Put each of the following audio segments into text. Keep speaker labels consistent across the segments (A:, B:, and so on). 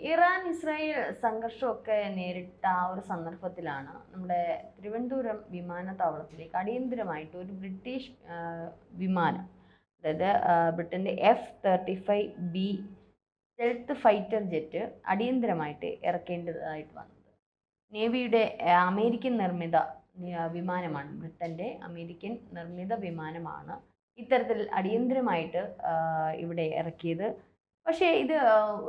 A: Iran Israel സംഘർഷമൊക്കെ നേരിട്ട ആ ഒരു സന്ദർഭത്തിലാണ് നമ്മുടെ തിരുവനന്തപുരം വിമാനത്താവളത്തിലേക്ക് അടിയന്തരമായിട്ട് ഒരു ബ്രിട്ടീഷ് വിമാനം, അതായത് ബ്രിട്ടൻ്റെ F-35B സ്റ്റെൽത്ത് ഫൈറ്റർ ജെറ്റ് അടിയന്തരമായിട്ട് ഇറക്കേണ്ടതായിട്ട് വന്നത്. നേവിയുടെ അമേരിക്കൻ നിർമ്മിത വിമാനമാണ്, ബ്രിട്ടൻ്റെ അമേരിക്കൻ നിർമ്മിത വിമാനമാണ് ഇത്തരത്തിൽ അടിയന്തരമായിട്ട് ഇവിടെ ഇറക്കിയത്. പക്ഷേ ഇത്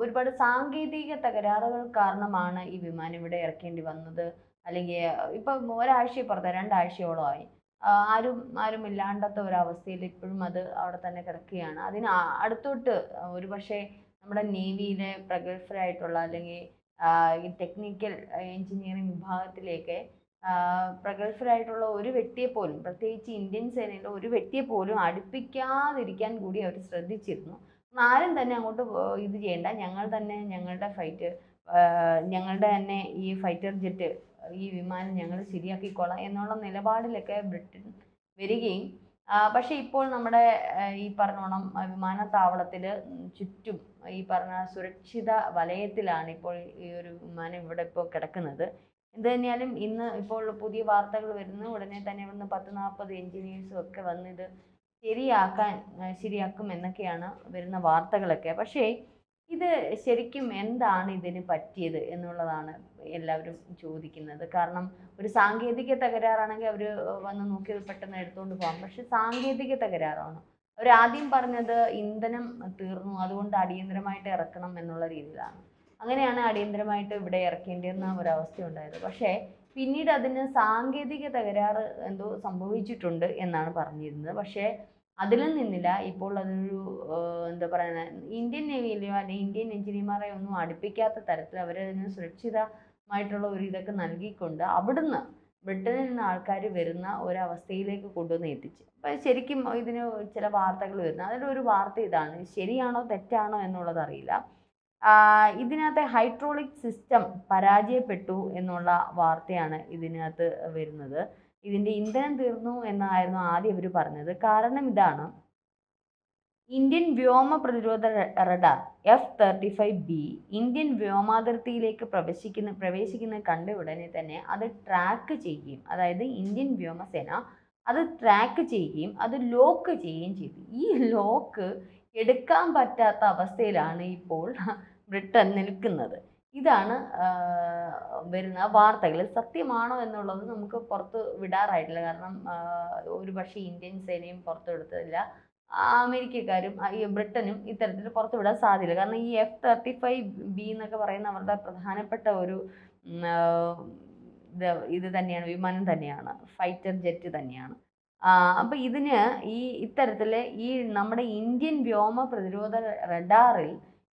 A: ഒരുപാട് സാങ്കേതിക തകരാറുകൾ കാരണമാണ് ഈ വിമാനം ഇവിടെ ഇറക്കേണ്ടി വന്നത്. അല്ലെങ്കിൽ ഇപ്പം ഒരാഴ്ചപ്പുറത്ത് 2 ആഴ്ചയോളമായി ആരും ഇല്ലാണ്ടത്ത ഒരവസ്ഥയിൽ ഇപ്പോഴും അത് അവിടെ തന്നെ കിടക്കുകയാണ്. അതിന് അടുത്തോട്ട് ഒരു പക്ഷേ നമ്മുടെ നേവിയിലെ പ്രഗത്ഭരായിട്ടുള്ള അല്ലെങ്കിൽ ഈ ടെക്നിക്കൽ എഞ്ചിനീയറിംഗ് വിഭാഗത്തിലേക്ക് പ്രഗത്ഭരായിട്ടുള്ള ഒരു വ്യക്തിയെ പോലും, പ്രത്യേകിച്ച് ഇന്ത്യൻ സേനയിലെ ഒരു വ്യക്തിയെ പോലും അടുപ്പിക്കാതിരിക്കാൻ കൂടി അവർ ശ്രദ്ധിച്ചിരുന്നു. ആരും തന്നെ അങ്ങോട്ട് ഇത് ചെയ്യേണ്ട, ഞങ്ങൾ തന്നെ ഞങ്ങളുടെ തന്നെ ഈ ഫൈറ്റർ ജെറ്റ്, ഈ വിമാനം ഞങ്ങൾ ശരിയാക്കിക്കോളാം എന്നുള്ള നിലപാടിലൊക്കെ ബ്രിട്ടൻ വരികയും, പക്ഷേ ഇപ്പോൾ നമ്മുടെ ഈ പറഞ്ഞോണം വിമാനത്താവളത്തിൽ ചുറ്റും ഈ പറഞ്ഞ സുരക്ഷിത വലയത്തിലാണ് ഇപ്പോൾ ഈ ഒരു വിമാനം ഇവിടെ ഇപ്പോൾ കിടക്കുന്നത്. എന്ത് തന്നെയാലും ഇന്ന് ഇപ്പോൾ പുതിയ വാർത്തകൾ വരുന്നു, ഉടനെ തന്നെ ഇവിടുന്ന് 10-40 എഞ്ചിനീയേഴ്സും ഒക്കെ വന്ന് ഇത് ശരിയാക്കും എന്നൊക്കെയാണ് വരുന്ന വാർത്തകളൊക്കെ. പക്ഷേ ഇത് ശരിക്കും എന്താണ് ഇതിന് പറ്റിയത് എന്നുള്ളതാണ് എല്ലാവരും ചോദിക്കുന്നത്. കാരണം ഒരു സാങ്കേതിക തകരാറാണെങ്കിൽ അവർ വന്ന് നോക്കി പെട്ടെന്ന് എടുത്തുകൊണ്ട് പോകാം. പക്ഷെ സാങ്കേതിക തകരാറാണ്. അവരാദ്യം പറഞ്ഞത് ഇന്ധനം തീർന്നു, അതുകൊണ്ട് അടിയന്തരമായിട്ട് ഇറക്കണം എന്നുള്ള രീതിയിലാണ്. അങ്ങനെയാണ് അടിയന്തരമായിട്ട് ഇവിടെ ഇറക്കേണ്ടിയെന്ന ഒരവസ്ഥ ഉണ്ടായത്. പക്ഷേ പിന്നീട് അതിന് സാങ്കേതിക തകരാറ് എന്തോ സംഭവിച്ചിട്ടുണ്ട് എന്നാണ് പറഞ്ഞിരുന്നത്. പക്ഷേ അതിലും നിന്നില്ല. ഇപ്പോൾ അതൊരു എന്താ പറയുന്നത്, ഇന്ത്യൻ നേവിയിലെയോ അല്ലെങ്കിൽ ഇന്ത്യൻ എഞ്ചിനീയർമാരെയോ ഒന്നും അടുപ്പിക്കാത്ത തരത്തിൽ അവരതിന് സുരക്ഷിതമായിട്ടുള്ള ഒരു ഇതൊക്കെ നൽകിക്കൊണ്ട് അവിടുന്ന് ബ്രിട്ടനിൽ നിന്ന് ആൾക്കാർ വരുന്ന ഒരവസ്ഥയിലേക്ക് കൊണ്ടുവന്ന് എത്തിച്ച്. അപ്പം ശരിക്കും ഇതിന് ചില വാർത്തകൾ വരുന്നത്, അതിലൊരു വാർത്ത ഇതാണ്, ശരിയാണോ തെറ്റാണോ എന്നുള്ളത് അറിയില്ല. ഇതിനകത്തെ ഹൈഡ്രോളിക് സിസ്റ്റം പരാജയപ്പെട്ടു എന്നുള്ള വാർത്തയാണ് ഇതിനകത്ത് വരുന്നത്. ഇതിൻ്റെ ഇന്ധനം തീർന്നു എന്നായിരുന്നു ആദ്യം ഇവർ പറഞ്ഞത്. കാരണം ഇതാണ്, ഇന്ത്യൻ വ്യോമ പ്രതിരോധ റഡാർ F-35B ഇന്ത്യൻ വ്യോമാതിർത്തിയിലേക്ക് പ്രവേശിക്കുന്ന കണ്ട ഉടനെ തന്നെ അത് ട്രാക്ക് ചെയ്യുകയും, അതായത് ഇന്ത്യൻ വ്യോമസേന അത് ട്രാക്ക് ചെയ്യുകയും അത് ലോക്ക് ചെയ്യുകയും ചെയ്തു. ഈ ലോക്ക് എടുക്കാൻ പറ്റാത്ത അവസ്ഥയിലാണ് ഇപ്പോൾ ബ്രിട്ടൻ നിൽക്കുന്നത്. ഇതാണ് വരുന്ന വാർത്തകൾ. സത്യമാണോ എന്നുള്ളത് നമുക്ക് പുറത്ത് വിടാറായിട്ടില്ല. കാരണം ഒരു പക്ഷേ ഇന്ത്യൻ സേനയും പുറത്തുവിടത്തില്ല, അമേരിക്കക്കാരും ഈ ബ്രിട്ടനും ഇത്തരത്തിൽ പുറത്തുവിടാൻ സാധ്യതയില്ല. കാരണം ഈ F-35B എന്നൊക്കെ പറയുന്ന അവരുടെ പ്രധാനപ്പെട്ട ഒരു ഇത് തന്നെയാണ്, വിമാനം തന്നെയാണ്, ഫൈറ്റർ ജെറ്റ് തന്നെയാണ്. അപ്പം ഇതിന് ഇത്തരത്തിൽ ഈ നമ്മുടെ ഇന്ത്യൻ വ്യോമ പ്രതിരോധ റഡാറിൽ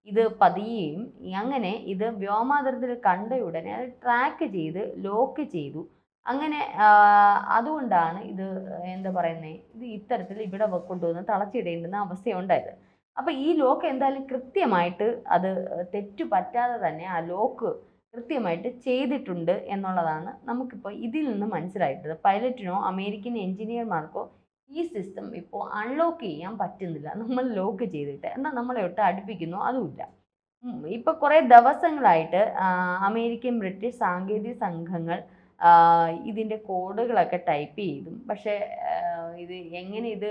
A: ഇത് പതിയുകയും, അങ്ങനെ ഇത് വ്യോമാതിർത്തിയിൽ കണ്ട ഉടനെ അത് ട്രാക്ക് ചെയ്ത് ലോക്ക് ചെയ്തു. അങ്ങനെ അതുകൊണ്ടാണ് ഇത് എന്താ പറയുന്നത്, ഇത് ഇത്തരത്തിൽ ഇവിടെ കൊണ്ടുവന്ന് തളച്ചിടേണ്ടുന്ന അവസ്ഥയുണ്ടായത്. അപ്പം ഈ ലോക്ക് എന്തായാലും കൃത്യമായിട്ട് അത് തെറ്റു പറ്റാതെ തന്നെ ആ ലോക്ക് കൃത്യമായിട്ട് ചെയ്തിട്ടുണ്ട് എന്നുള്ളതാണ് നമുക്കിപ്പോൾ ഇതിൽ നിന്ന് മനസ്സിലായിട്ടത്. പൈലറ്റിനോ അമേരിക്കൻ എഞ്ചിനീയർമാർക്കോ ഈ സിസ്റ്റം ഇപ്പോൾ അൺലോക്ക് ചെയ്യാൻ പറ്റുന്നില്ല. നമ്മൾ ലോക്ക് ചെയ്തിട്ട് എന്നാൽ നമ്മളെ ഒട്ട് അടുപ്പിക്കുന്നു, അതുമില്ല. ഇപ്പോൾ കുറേ ദിവസങ്ങളായിട്ട് അമേരിക്കൻ ബ്രിട്ടീഷ് സാങ്കേതിക സംഘങ്ങൾ ഇതിൻ്റെ കോഡുകളൊക്കെ ടൈപ്പ് ചെയ്തും, പക്ഷേ ഇത് എങ്ങനെ ഇത്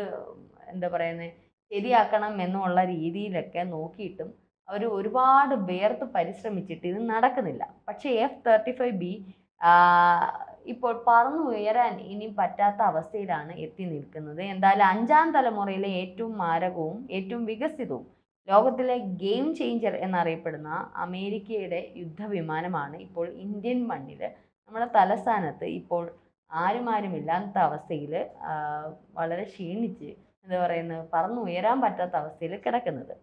A: എന്താ പറയുന്നത് ശരിയാക്കണം എന്നുള്ള രീതിയിലൊക്കെ നോക്കിയിട്ടും അവർ ഒരുപാട് വേർത്ത് പരിശ്രമിച്ചിട്ട് ഇത് നടക്കുന്നില്ല. പക്ഷേ F-35B ഇപ്പോൾ പറന്നു ഉയരാൻ ഇനി പറ്റാത്ത അവസ്ഥയിലാണ് എത്തി നിൽക്കുന്നത്. എന്തായാലും 5ാം തലമുറയിലെ ഏറ്റവും മാരകവും ഏറ്റവും വികസിതവും ലോകത്തിലെ ഗെയിം ചേഞ്ചർ എന്നറിയപ്പെടുന്ന അമേരിക്കയുടെ യുദ്ധവിമാനമാണ് ഇപ്പോൾ ഇന്ത്യൻ മണ്ണിൽ നമ്മുടെ തലസ്ഥാനത്ത് ഇപ്പോൾ ആരുമില്ലാത്ത അവസ്ഥയിൽ വളരെ ക്ഷീണിച്ച് എന്താ പറയുന്നത് പറന്നു ഉയരാൻ പറ്റാത്ത അവസ്ഥയിൽ കിടക്കുന്നത്.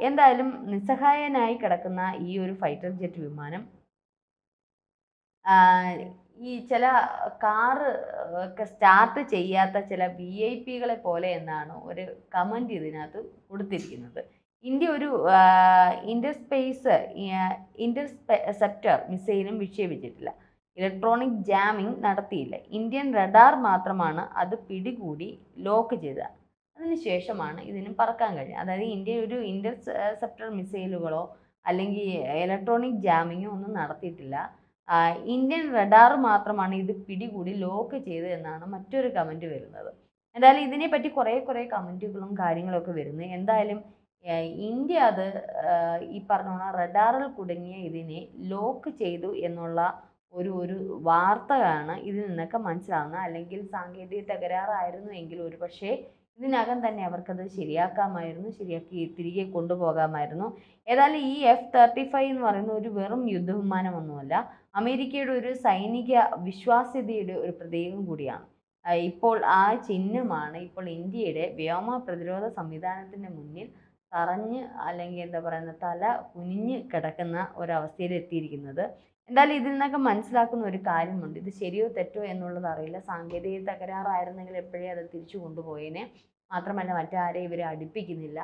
A: എന്തായാലും നിസ്സഹായനായി കിടക്കുന്ന ഈ ഒരു ഫൈറ്റർ ജെറ്റ് വിമാനം ഈ ചില കാറ് ഒക്കെ സ്റ്റാർട്ട് ചെയ്യാത്ത ചില VIP-കളെ പോലെ എന്നാണ് ഒരു കമൻറ്റ് ഇതിനകത്ത് കൊടുത്തിരിക്കുന്നത്. ഇന്ത്യ ഒരു ഇന്റർസെപ്റ്റർ മിസൈലും വിക്ഷേപിച്ചിട്ടില്ല, ഇലക്ട്രോണിക് ജാമിംഗ് നടത്തിയില്ല. ഇന്ത്യൻ റഡാർ മാത്രമാണ് അത് പിടികൂടി ലോക്ക് ചെയ്തത്. അതിനുശേഷമാണ് ഇതിന് പറക്കാൻ കഴിയുക. അതായത് ഇന്ത്യ ഒരു ഇന്റർസെപ്റ്റർ മിസൈലുകളോ അല്ലെങ്കിൽ ഇലക്ട്രോണിക് ജാമിങ്ങോ ഒന്നും നടത്തിയിട്ടില്ല. ഇന്ത്യൻ റഡാർ മാത്രമാണ് ഇത് പിടികൂടി ലോക്ക് ചെയ്തത് എന്നാണ് മറ്റൊരു കമൻറ്റ് വരുന്നത്. എന്തായാലും ഇതിനെപ്പറ്റി കുറേ കമൻറ്റുകളും കാര്യങ്ങളൊക്കെ വരുന്നു. എന്തായാലും ഇന്ത്യ അത് ഈ പറഞ്ഞ റഡാറിൽ കുടുങ്ങിയ ഇതിനെ ലോക്ക് ചെയ്തു എന്നുള്ള ഒരു വാർത്തയാണ് ഇതിൽ നിന്നൊക്കെ മനസ്സിലാവുന്നത്. അല്ലെങ്കിൽ സാങ്കേതിക തകരാറായിരുന്നു എങ്കിൽ ഒരു പക്ഷേ ഇതിനകം തന്നെ അവർക്കത് ശരിയാക്കാമായിരുന്നു, ശരിയാക്കി തിരികെ കൊണ്ടുപോകാമായിരുന്നു. ഏതായാലും ഈ F-35 എന്ന് പറയുന്ന ഒരു വെറും യുദ്ധവിമാനമൊന്നുമല്ല, അമേരിക്കയുടെ ഒരു സൈനിക വിശ്വാസ്യതയുടെ ഒരു പ്രതീകം കൂടിയാണ്. ഇപ്പോൾ ആ ചിഹ്നമാണ് ഇപ്പോൾ ഇന്ത്യയുടെ വ്യോമ പ്രതിരോധ സംവിധാനത്തിൻ്റെ മുന്നിൽ തറഞ്ഞ് അല്ലെങ്കിൽ എന്താ പറയുന്ന തല കുനിഞ്ഞ് കിടക്കുന്ന ഒരവസ്ഥയിൽ എത്തിയിരിക്കുന്നത്. എന്തായാലും ഇതിൽ നിന്നൊക്കെ മനസ്സിലാക്കുന്ന ഒരു കാര്യമുണ്ട്. ഇത് ശരിയോ തെറ്റോ എന്നുള്ളത് അറിയില്ല. സാങ്കേതിക തകരാറായിരുന്നെങ്കിൽ എപ്പോഴേ അത് തിരിച്ചു കൊണ്ടുപോയേനെ. മാത്രമല്ല മറ്റാരെയും ഇവരെ അടുപ്പിക്കുന്നില്ല.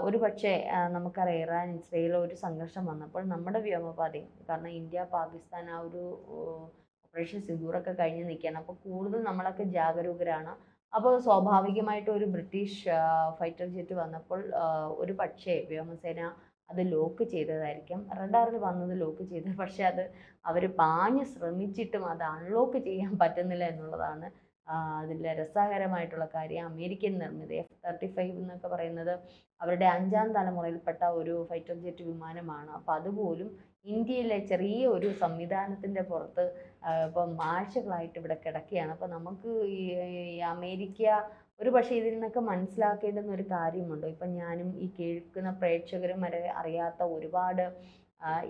A: ഒരു പക്ഷേ നമുക്കറിയാം ഇറാൻ ഇസ്രയേൽ ഒരു സംഘർഷം വന്നപ്പോൾ നമ്മുടെ വ്യോമപാതയും, കാരണം ഇന്ത്യ പാകിസ്ഥാൻ ആ ഒരു ഓപ്പറേഷൻ സിന്ദൂറൊക്കെ കഴിഞ്ഞ് നിൽക്കുകയാണ്. അപ്പോൾ കൂടുതൽ നമ്മളൊക്കെ ജാഗരൂകരാണ്. അപ്പോൾ സ്വാഭാവികമായിട്ടും ഒരു ബ്രിട്ടീഷ് ഫൈറ്റർ ജെറ്റ് വന്നപ്പോൾ ഒരു പക്ഷേ വ്യോമസേന അത് ലോക്ക് ചെയ്തതായിരിക്കും. റഡാറിൽ വന്നത് ലോക്ക് ചെയ്തത്, പക്ഷേ അത് അവർ പാഞ്ഞ് ശ്രമിച്ചിട്ടും അത് അൺലോക്ക് ചെയ്യാൻ പറ്റുന്നില്ല എന്നുള്ളതാണ് അതിലെ രസകരമായിട്ടുള്ള കാര്യം. അമേരിക്കൻ നിർമ്മിത F-35 എന്നൊക്കെ പറയുന്നത് അവരുടെ 5ാം തലമുറയിൽപ്പെട്ട ഒരു ഫൈറ്റർ ജെറ്റ് വിമാനമാണ്. അപ്പോൾ അതുപോലും ഇന്ത്യയിലെ ചെറിയ ഒരു സംവിധാനത്തിൻ്റെ പുറത്ത് ഇപ്പം ആഴ്ചകളായിട്ട് ഇവിടെ കിടക്കുകയാണ്. അപ്പോൾ നമുക്ക് ഈ അമേരിക്ക ഒരു പക്ഷേ ഇതിൽ നിന്നൊക്കെ മനസ്സിലാക്കേണ്ടുന്ന ഒരു കാര്യമുണ്ട്. ഇപ്പം ഞാനും ഈ കേൾക്കുന്ന പ്രേക്ഷകരും വരെ അറിയാത്ത ഒരുപാട്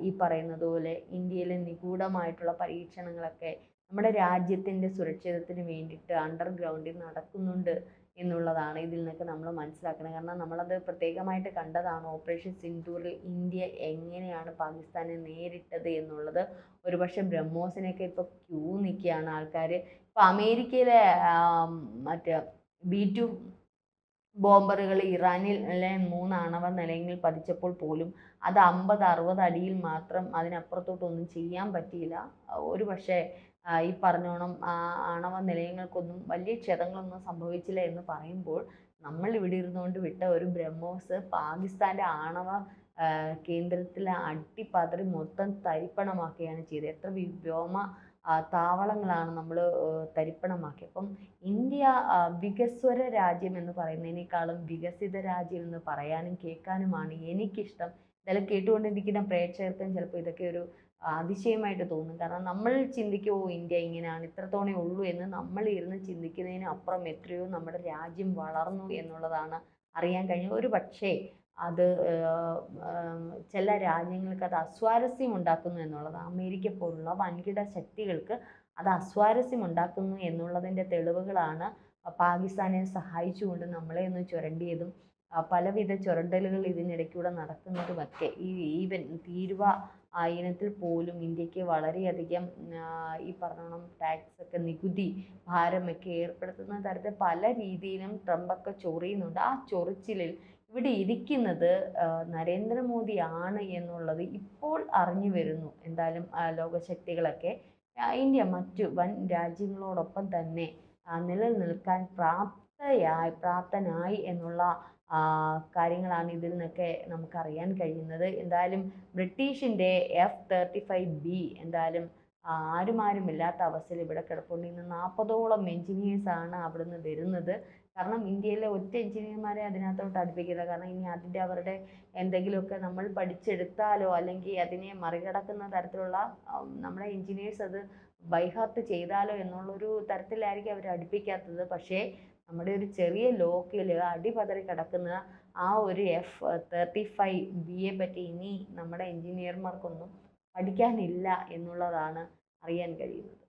A: ഈ പറയുന്നത് പോലെ ഇന്ത്യയിലെ നിഗൂഢമായിട്ടുള്ള പരീക്ഷണങ്ങളൊക്കെ നമ്മുടെ രാജ്യത്തിൻ്റെ സുരക്ഷിതത്തിന് വേണ്ടിയിട്ട് അണ്ടർഗ്രൗണ്ടിൽ നടക്കുന്നുണ്ട് എന്നുള്ളതാണ് ഇതിൽ നിന്നൊക്കെ നമ്മൾ മനസ്സിലാക്കുന്നത്. കാരണം നമ്മളത് പ്രത്യേകമായിട്ട് കണ്ടതാണ് ഓപ്പറേഷൻ സിന്ദൂറിൽ ഇന്ത്യ എങ്ങനെയാണ് പാകിസ്ഥാനെ നേരിട്ടത് എന്നുള്ളത്. ഒരുപക്ഷെ ബ്രഹ്മോസിനൊക്കെ ഇപ്പോൾ ക്യൂ നിൽക്കുകയാണ് ആൾക്കാർ. ഇപ്പോൾ അമേരിക്കയിലെ മറ്റേ B-2 ബോംബറുകൾ ഇറാനിലെ 3 ആണവ നിലയങ്ങളിൽ പതിച്ചപ്പോൾ പോലും അത് 50-60 അടിയിൽ മാത്രം, അതിനപ്പുറത്തോട്ടൊന്നും ചെയ്യാൻ പറ്റിയില്ല. ഒരു പക്ഷേ ഈ പറഞ്ഞോണം ആണവ നിലയങ്ങൾക്കൊന്നും വലിയ ക്ഷതങ്ങളൊന്നും സംഭവിച്ചില്ല എന്ന് പറയുമ്പോൾ നമ്മൾ ഇവിടെ ഇരുന്നുകൊണ്ട് വിട്ട ഒരു ബ്രഹ്മോസ് പാകിസ്ഥാൻ്റെ ആണവ കേന്ദ്രത്തിൽ അട്ടിപ്പതറി മൊത്തം തരിപ്പണമാക്കുകയാണ് ചെയ്തത്. എത്ര വ്യോമ താവളങ്ങളാണ് നമ്മൾ തരിപ്പണമാക്കി. അപ്പം ഇന്ത്യ വികസ്വര രാജ്യം എന്ന് പറയുന്നതിനേക്കാളും വികസിത രാജ്യം എന്ന് പറയാനും കേൾക്കാനുമാണ് എനിക്കിഷ്ടം. ഇതെല്ലാം കേട്ടുകൊണ്ടിരിക്കുന്ന പ്രേക്ഷകർക്കും ചിലപ്പോൾ ഇതൊക്കെ ഒരു അതിശയമായിട്ട് തോന്നും. കാരണം നമ്മൾ ചിന്തിക്കുമോ ഇന്ത്യ ഇങ്ങനെയാണ്, ഇത്രത്തോണേ ഉള്ളൂ എന്ന് നമ്മൾ ഇരുന്ന് ചിന്തിക്കുന്നതിന് അപ്പുറം എത്രയോ നമ്മുടെ രാജ്യം വളർന്നു എന്നുള്ളതാണ് അറിയാൻ കഴിഞ്ഞത്. ഒരു പക്ഷേ അത് ചില രാജ്യങ്ങൾക്ക് അത് അസ്വാരസ്യം ഉണ്ടാക്കുന്നു എന്നുള്ളതാണ്. അമേരിക്ക പോലുള്ള വൻകിട ശക്തികൾക്ക് അത് അസ്വാരസ്യം ഉണ്ടാക്കുന്നു എന്നുള്ളതിൻ്റെ തെളിവുകളാണ് പാകിസ്ഥാനെ സഹായിച്ചുകൊണ്ട് നമ്മളെ ഒന്ന് ചുരണ്ടിയതും പലവിധ ചുരണ്ടലുകൾ ഇതിനിടയ്ക്കൂടെ നടക്കുന്നതുമൊക്കെ. ഈവൻ തീരുവ ഇനത്തിൽ പോലും ഇന്ത്യക്ക് വളരെയധികം ഈ പറഞ്ഞോണം ടാക്സൊക്കെ നികുതി ഭാരമൊക്കെ ഏർപ്പെടുത്തുന്ന തരത്തിൽ പല രീതിയിലും ട്രംപൊക്കെ ചൊറിയുന്നുണ്ട്. ആ ചൊറിച്ചിലിൽ ഇവിടെ ഇരിക്കുന്നത് നരേന്ദ്രമോദി ആണ് എന്നുള്ളത് ഇപ്പോൾ അറിഞ്ഞു വരുന്നു. എന്തായാലും ലോകശക്തികളൊക്കെ ഇന്ത്യ മറ്റു വൻ രാജ്യങ്ങളോടൊപ്പം തന്നെ നിലനിൽക്കാൻ പ്രാപ്തനായി എന്നുള്ള കാര്യങ്ങളാണ് ഇതിൽ നിന്നൊക്കെ നമുക്കറിയാൻ കഴിയുന്നത്. എന്തായാലും ബ്രിട്ടീഷിൻ്റെ F-35B എന്തായാലും ആരുമില്ലാത്ത അവസ്ഥയിൽ ഇവിടെ കിടപ്പുണ്ട്. ഇന്ന് 40ഓളം എൻജിനീയേഴ്സാണ് അവിടുന്ന് വരുന്നത്. കാരണം ഇന്ത്യയിലെ ഒറ്റ എൻജിനീയർമാരെ അതിനകത്തോട്ട് അടുപ്പിക്കില്ല. കാരണം ഇനി അവരുടെ എന്തെങ്കിലുമൊക്കെ നമ്മൾ പഠിച്ചെടുത്താലോ അല്ലെങ്കിൽ അതിനെ മറികടക്കുന്ന തരത്തിലുള്ള നമ്മുടെ എൻജിനീയേഴ്സ് അത് ബൈഹാർട്ട് ചെയ്താലോ എന്നുള്ളൊരു തരത്തിലായിരിക്കും അവർ അടുപ്പിക്കാത്തത്. പക്ഷേ നമ്മുടെ ഒരു ചെറിയ ലോക്കിൽ അടിപതറി കിടക്കുന്ന ആ ഒരു F-35Bയെ പറ്റി ഇനി നമ്മുടെ എൻജിനീയർമാർക്കൊന്നും പഠിക്കാനില്ല എന്നുള്ളതാണ് അറിയാൻ കഴിയുന്നത്.